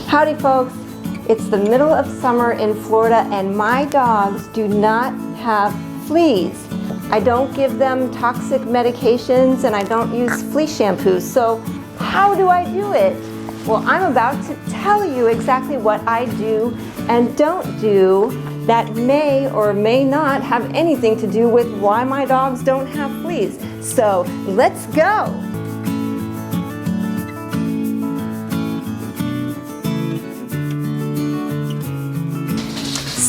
Howdy folks, it's the middle of summer in Florida and my dogs do not have fleas. I don't give them toxic medications and I don't use flea shampoo. So how do I do it? Well, I'm about to tell you exactly what I do and don't do that may or may not have anything to do with why my dogs don't have fleas. So let's go.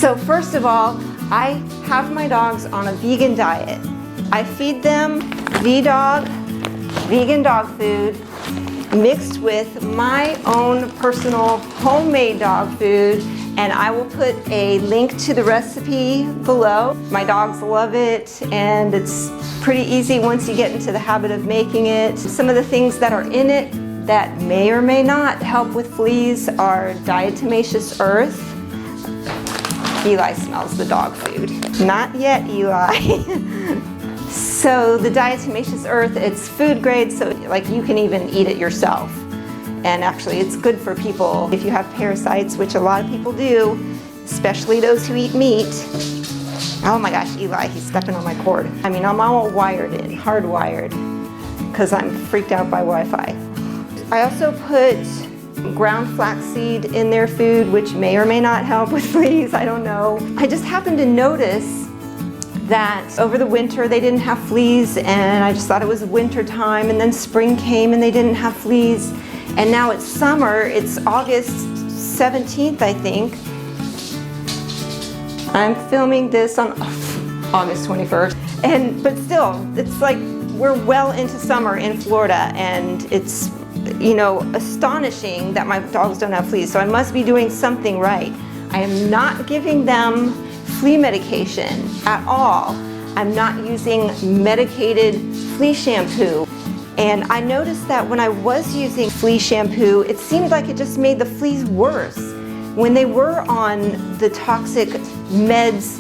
So first of all, I have my dogs on a vegan diet. I feed them V-Dog, vegan dog food, mixed with my own personal homemade dog food, and I will put a link to the recipe below. My dogs love it, and it's pretty easy once you get into the habit of making it. Some of the things that are in it that may or may not help with fleas are diatomaceous earth. Eli smells the dog food. Not yet, Eli. So the diatomaceous earth, it's food grade, so like you can even eat it yourself. And actually it's good for people if you have parasites, which a lot of people do, especially those who eat meat. Oh my gosh, Eli, he's stepping on my cord. I mean, I'm all wired in, hardwired, because I'm freaked out by Wi-Fi. I also put ground flaxseed in their food, which may or may not help with fleas, I don't know. I just happened to notice that over the winter they didn't have fleas, and I just thought it was winter time, and then spring came and they didn't have fleas, and now it's summer. It's August 17th, I think. I'm filming this on August 21st, but still, it's like we're well into summer in Florida, and it's, you know, astonishing that my dogs don't have fleas, so I must be doing something right. I am not giving them flea medication at all. I'm not using medicated flea shampoo. And I noticed that when I was using flea shampoo, it seemed like it just made the fleas worse. When they were on the toxic meds,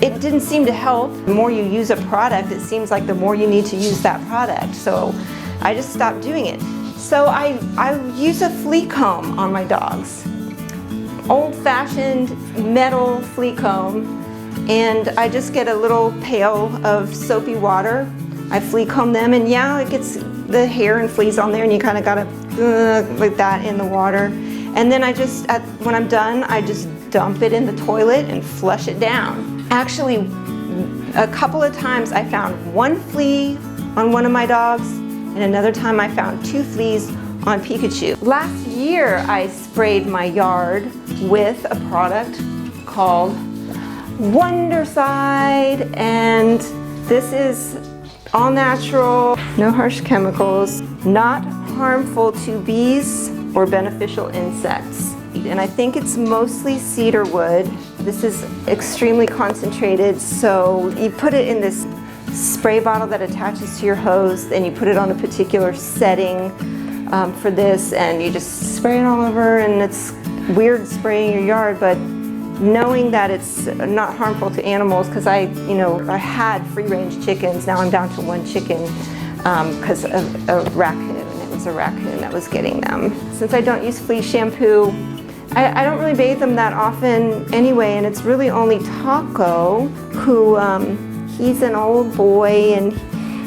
it didn't seem to help. The more you use a product, it seems like the more you need to use that product. So I just stopped doing it. So I use a flea comb on my dogs. Old-fashioned metal flea comb, and I just get a little pail of soapy water. I flea comb them, and yeah, it gets the hair and fleas on there, and you kind of gotta like that in the water. And then I just, when I'm done, I just dump it in the toilet and flush it down. Actually, a couple of times I found one flea on one of my dogs, and another time I found 2 fleas on Pikachu. Last year I sprayed my yard with a product called Wondercide, and this is all natural, no harsh chemicals, not harmful to bees or beneficial insects. And I think it's mostly cedar wood. This is extremely concentrated, so you put it in this spray bottle that attaches to your hose, and you put it on a particular setting for this, and you just spray it all over, and it's weird spraying your yard, but knowing that it's not harmful to animals, because I had free-range chickens. Now I'm down to 1 chicken because of a raccoon. It was a raccoon that was getting them. Since I don't use flea shampoo, I don't really bathe them that often anyway, and it's really only Taco who he's an old boy and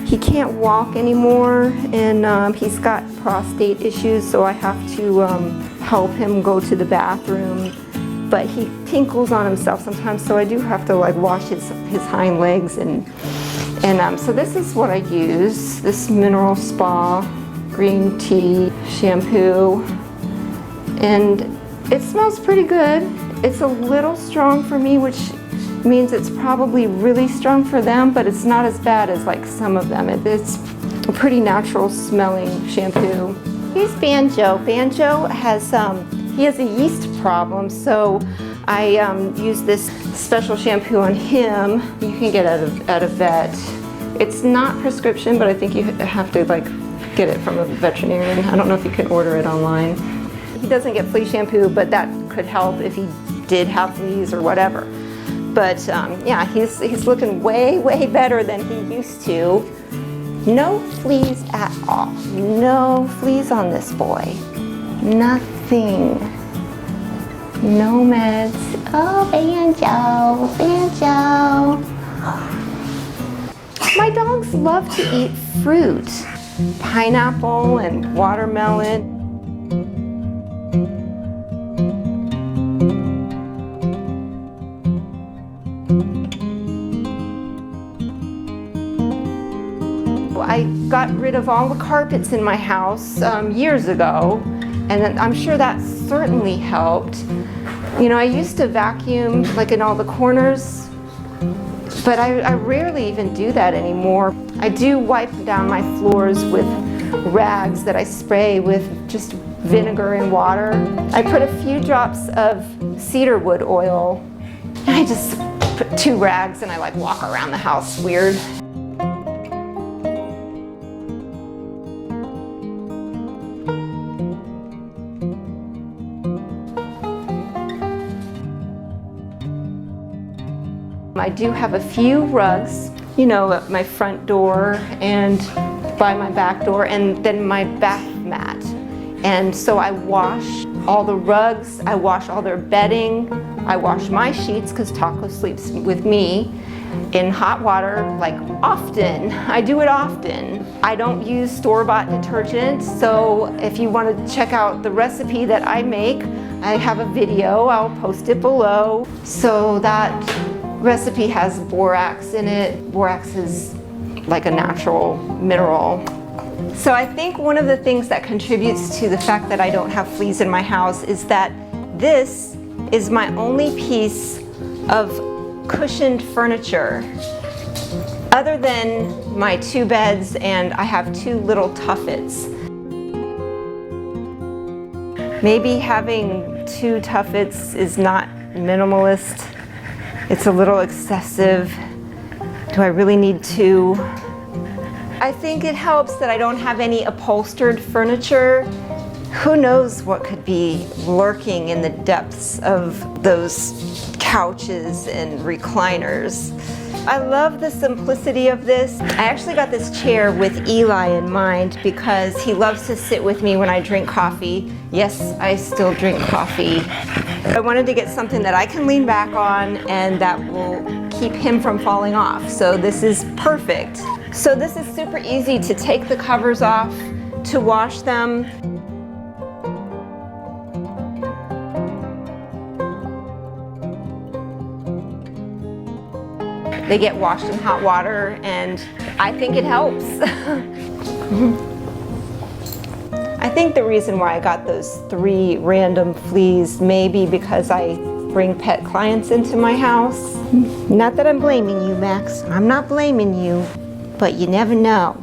he can't walk anymore, and he's got prostate issues, so I have to help him go to the bathroom. But he tinkles on himself sometimes, so I do have to like wash his hind legs, and so this is what I use. This mineral spa green tea shampoo, and it smells pretty good. It's a little strong for me, which means it's probably really strong for them, but it's not as bad as like some of them. It's a pretty natural smelling shampoo. Here's Banjo. Banjo has he has a yeast problem, so I use this special shampoo on him. You can get at a vet. It's not prescription, but I think you have to like get it from a veterinarian. I don't know if you can order it online. He doesn't get flea shampoo, but that could help if he did have fleas or whatever. But yeah, he's looking way better than he used to. No fleas at all. No fleas on this boy. Nothing. No meds. Oh, Banjo, Banjo. My dogs love to eat fruit. Pineapple and watermelon. I got rid of all the carpets in my house years ago, and I'm sure that certainly helped. You know, I used to vacuum like in all the corners, but I rarely even do that anymore. I do wipe down my floors with rags that I spray with just vinegar and water. I put a few drops of cedarwood oil, and I just put 2 rags and I like walk around the house weird. I do have a few rugs, you know, at my front door and by my back door, and then my bath mat. And so I wash all the rugs, I wash all their bedding, I wash my sheets because Taco sleeps with me in hot water, like often. I do it often. I don't use store-bought detergent, so if you want to check out the recipe that I make, I have a video, I'll post it below. So that recipe has borax in it. Borax is like a natural mineral. So I think one of the things that contributes to the fact that I don't have fleas in my house is that this is my only piece of cushioned furniture. Other than my 2 beds, and I have 2 little tuffets. Maybe having 2 tuffets is not minimalist. It's a little excessive. Do I really need 2? I think it helps that I don't have any upholstered furniture. Who knows what could be lurking in the depths of those couches and recliners. I love the simplicity of this. I actually got this chair with Eli in mind because he loves to sit with me when I drink coffee. Yes, I still drink coffee. I wanted to get something that I can lean back on and that will keep him from falling off. So this is perfect. So this is super easy to take the covers off, to wash them. They get washed in hot water, and I think it helps. I think the reason why I got those 3 random fleas may be because I bring pet clients into my house. Not that I'm blaming you, Max. I'm not blaming you, but you never know.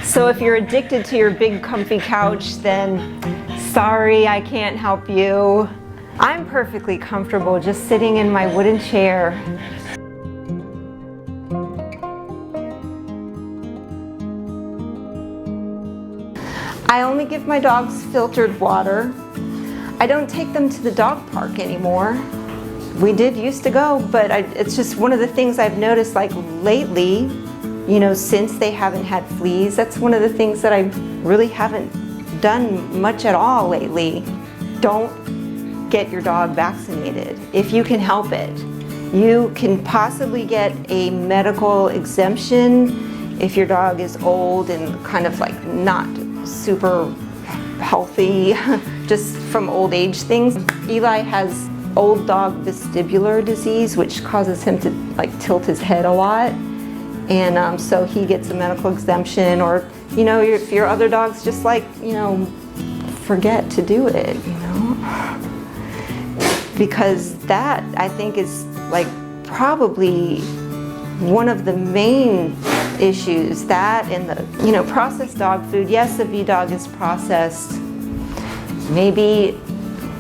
So if you're addicted to your big comfy couch, then sorry, I can't help you. I'm perfectly comfortable just sitting in my wooden chair. I only give my dogs filtered water. I don't take them to the dog park anymore. We did used to go, but it's just one of the things I've noticed like lately, you know, since they haven't had fleas. That's one of the things that I really haven't done much at all lately. Don't get your dog vaccinated if you can help it. You can possibly get a medical exemption if your dog is old and kind of like not super healthy, just from old age things. Eli has old dog vestibular disease, which causes him to like tilt his head a lot. And so he gets a medical exemption, or, you know, if your other dog's just like, you know, forget to do it, you know? Because that, I think, is like probably one of the main issues, that and the, you know, processed dog food. Yes, a V-Dog is processed. Maybe,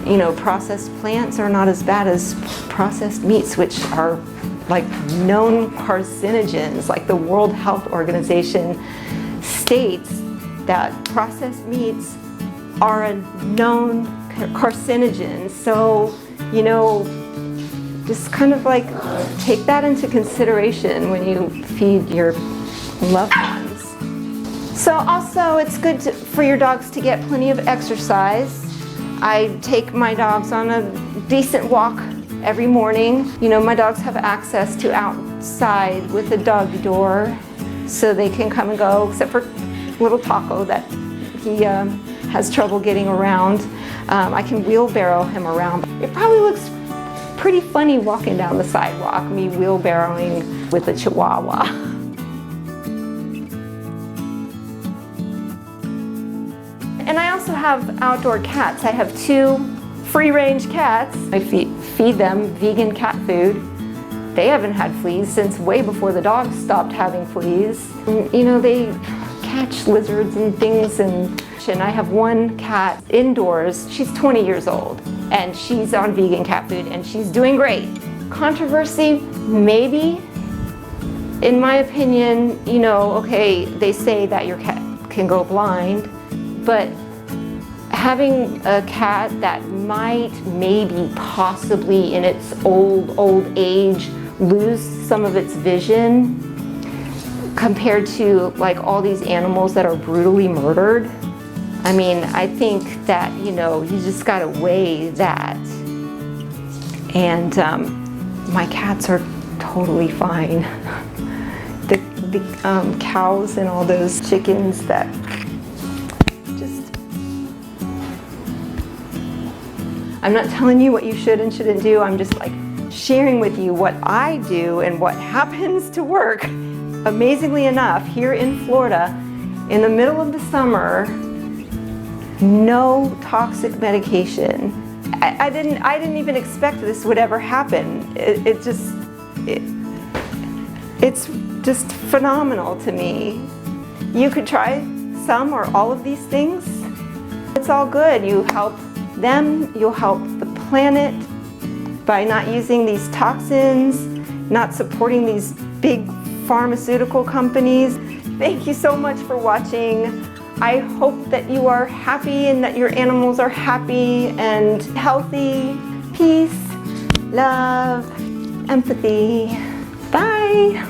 you know, processed plants are not as bad as processed meats, which are like known carcinogens. Like the World Health Organization states that processed meats are a known carcinogen. So, you know, just kind of like take that into consideration when you feed your loved ones. So also it's good for your dogs to get plenty of exercise. I take my dogs on a decent walk every morning. You know, my dogs have access to outside with a doggy door, so they can come and go, except for little Taco that he has trouble getting around. I can wheelbarrow him around. It probably looks pretty funny walking down the sidewalk, me wheelbarrowing with a Chihuahua. And I also have outdoor cats. I have 2 free-range cats. I feed them vegan cat food. They haven't had fleas since way before the dogs stopped having fleas. And, you know, they catch lizards and things, and I have 1 cat indoors. She's 20 years old and she's on vegan cat food and she's doing great. Controversy, maybe. In my opinion, you know, okay, they say that your cat can go blind, but having a cat that might, maybe, possibly in its old age lose some of its vision compared to like all these animals that are brutally murdered. I mean, I think that, you know, you just gotta weigh that. And my cats are totally fine. The cows and all those chickens that just... I'm not telling you what you should and shouldn't do. I'm just like sharing with you what I do and what happens to work. Amazingly enough, here in Florida, in the middle of the summer, no toxic medication. I didn't even expect this would ever happen. It's just phenomenal to me. You could try some or all of these things. It's all good. You help them, you'll help the planet by not using these toxins, not supporting these big pharmaceutical companies. Thank you so much for watching. I hope that you are happy and that your animals are happy and healthy. Peace, love, empathy. Bye.